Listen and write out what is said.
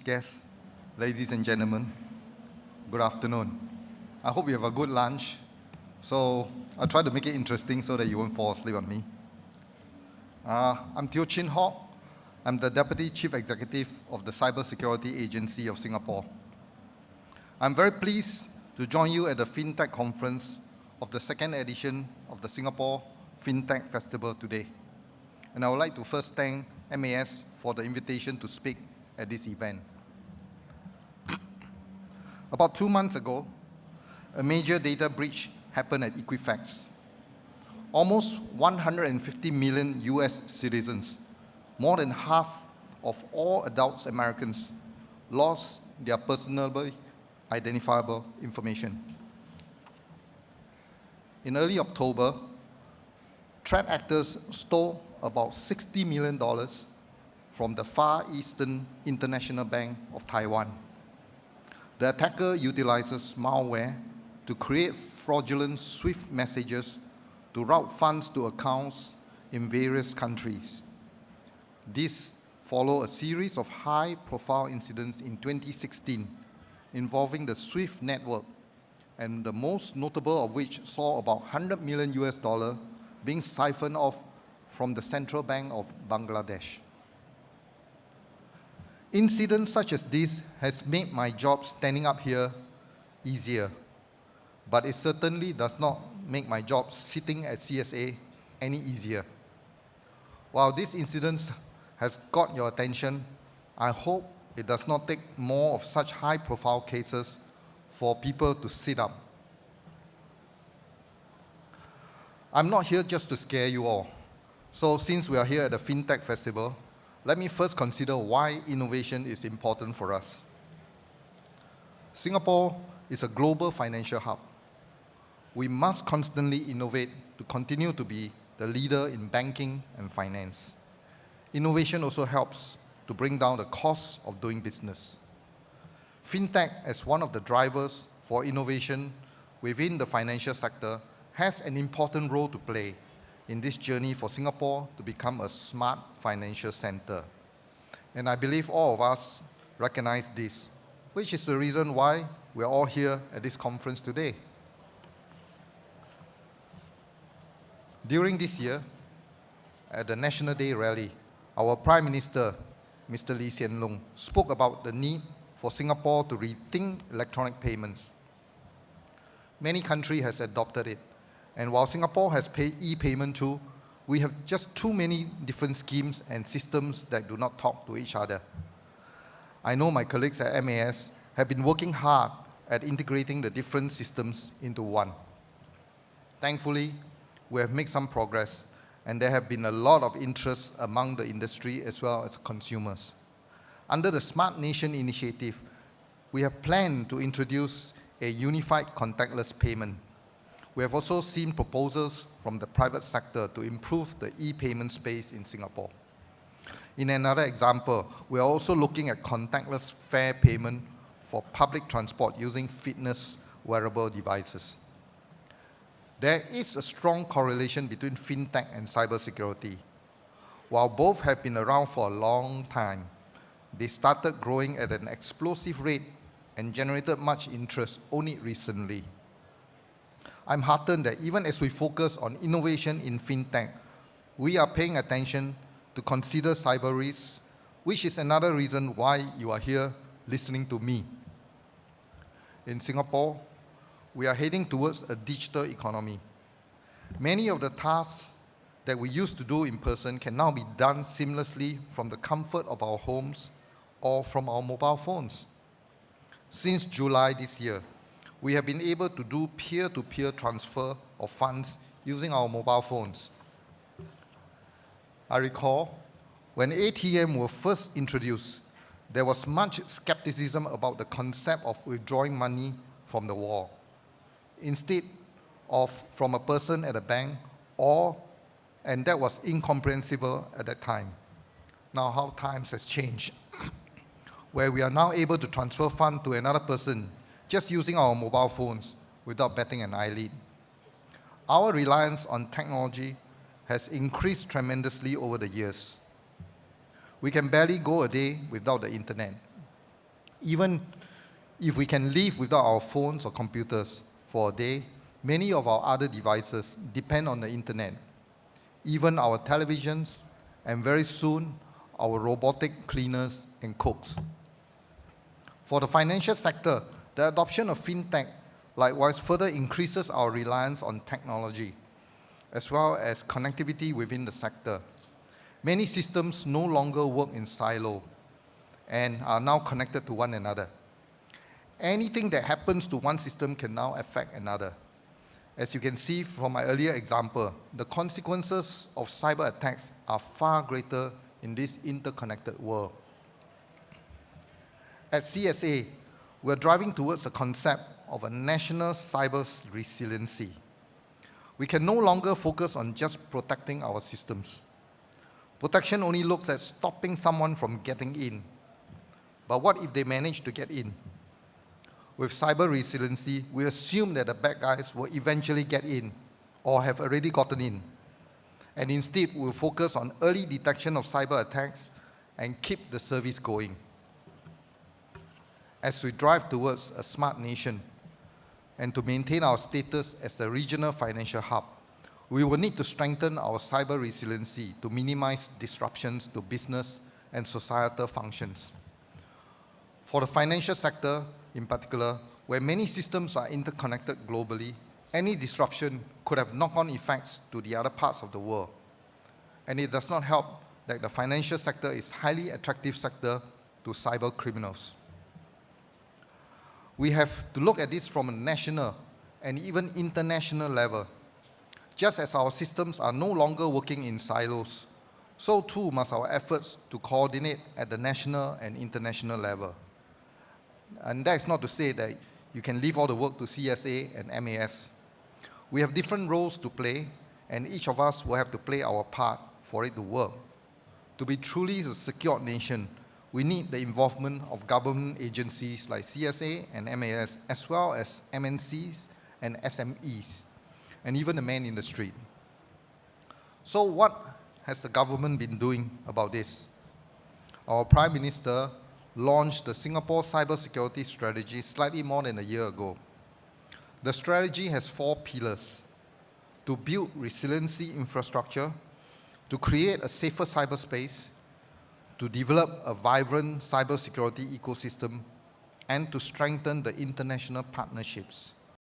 distinguished guests, ladies and gentlemen, good afternoon. I hope you have a good lunch. So I'll try to make it interesting so that you won't fall asleep on me. I'm Teo Chin Hock. I'm the Deputy Chief Executive of the Cybersecurity Agency of Singapore. I'm very pleased to join you at the FinTech conference of the second edition of the Singapore FinTech Festival today. And I would like to first thank MAS for the invitation to speak at this event. About 2 months ago, a major data breach happened at Equifax. Almost 150 million US citizens, more than half of all adult Americans, lost their personally identifiable information. In early October, threat actors stole about $60 million from the Far Eastern International Bank of Taiwan. The attacker utilizes malware to create fraudulent SWIFT messages to route funds to accounts in various countries. This followed a series of high-profile incidents in 2016 involving the SWIFT network, and the most notable of which saw about $100 million being siphoned off from the Central Bank of Bangladesh. Incidents such as this has made my job standing up here easier, but it certainly does not make my job sitting at CSA any easier. While this incident has got your attention, I hope it does not take more of such high-profile cases for people to sit up. I'm not here just to scare you all. So since we are here at the FinTech Festival, let me first consider why innovation is important for us. Singapore is a global financial hub. We must constantly innovate to continue to be the leader in banking and finance. Innovation also helps to bring down the cost of doing business. FinTech, as one of the drivers for innovation within the financial sector, has an important role to play in this journey for Singapore to become a smart financial center. And I believe all of us recognize this, which is the reason why we're all here at this conference today. During this year, at the National Day rally, our Prime Minister, Mr. Lee Hsien Loong, spoke about the need for Singapore to rethink electronic payments. Many countries have adopted it, and while Singapore has e-payment too, we have just too many different schemes and systems that do not talk to each other. I know my colleagues at MAS have been working hard at integrating the different systems into one. Thankfully, we have made some progress, and there have been a lot of interest among the industry as well as consumers. Under the Smart Nation initiative, we have planned to introduce a unified contactless payment. We have also seen proposals from the private sector to improve the e-payment space in Singapore. In another example, we are also looking at contactless fare payment for public transport using fitness wearable devices. There is a strong correlation between FinTech and cybersecurity. While both have been around for a long time, they started growing at an explosive rate and generated much interest only recently. I'm heartened that even as we focus on innovation in FinTech, we are paying attention to consider cyber risks, which is another reason why you are here listening to me. In Singapore, we are heading towards a digital economy. Many of the tasks that we used to do in person can now be done seamlessly from the comfort of our homes or from our mobile phones. Since July this year, we have been able to do peer-to-peer transfer of funds using our mobile phones. I recall when ATM were first introduced, there was much skepticism about the concept of withdrawing money from the wall, instead of from a person at a bank, and that was incomprehensible at that time. Now how times has changed, where we are now able to transfer funds to another person just using our mobile phones without batting an eyelid. Our reliance on technology has increased tremendously over the years. We can barely go a day without the internet. Even if we can live without our phones or computers for a day, many of our other devices depend on the internet. Even our televisions, and very soon, our robotic cleaners and cooks. For the financial sector, the adoption of FinTech likewise further increases our reliance on technology, as well as connectivity within the sector. Many systems no longer work in silo and are now connected to one another. Anything that happens to one system can now affect another. As you can see from my earlier example, the consequences of cyber attacks are far greater in this interconnected world. At CSA, we're driving towards a concept of a national cyber resiliency. We can no longer focus on just protecting our systems. Protection only looks at stopping someone from getting in. But what if they manage to get in? With cyber resiliency, we assume that the bad guys will eventually get in or have already gotten in. And instead, we'll focus on early detection of cyber attacks and keep the service going. As we drive towards a smart nation and to maintain our status as the regional financial hub, we will need to strengthen our cyber resiliency to minimize disruptions to business and societal functions. For the financial sector, in particular, where many systems are interconnected globally, any disruption could have knock-on effects to the other parts of the world. And it does not help that the financial sector is a highly attractive sector to cyber criminals. We have to look at this from a national and even international level. Just as our systems are no longer working in silos, so too must our efforts to coordinate at the national and international level. And that's not to say that you can leave all the work to CSA and MAS. We have different roles to play, and each of us will have to play our part for it to work. To be truly a secure nation, we need the involvement of government agencies like CSA and MAS, as well as MNCs and SMEs, and even the man in the street. So what has the government been doing about this? Our Prime Minister launched the Singapore Cybersecurity Strategy slightly more than a year ago. The strategy has 4 pillars: to build resiliency infrastructure, to create a safer cyberspace, to develop a vibrant cybersecurity ecosystem, and to strengthen the international partnerships.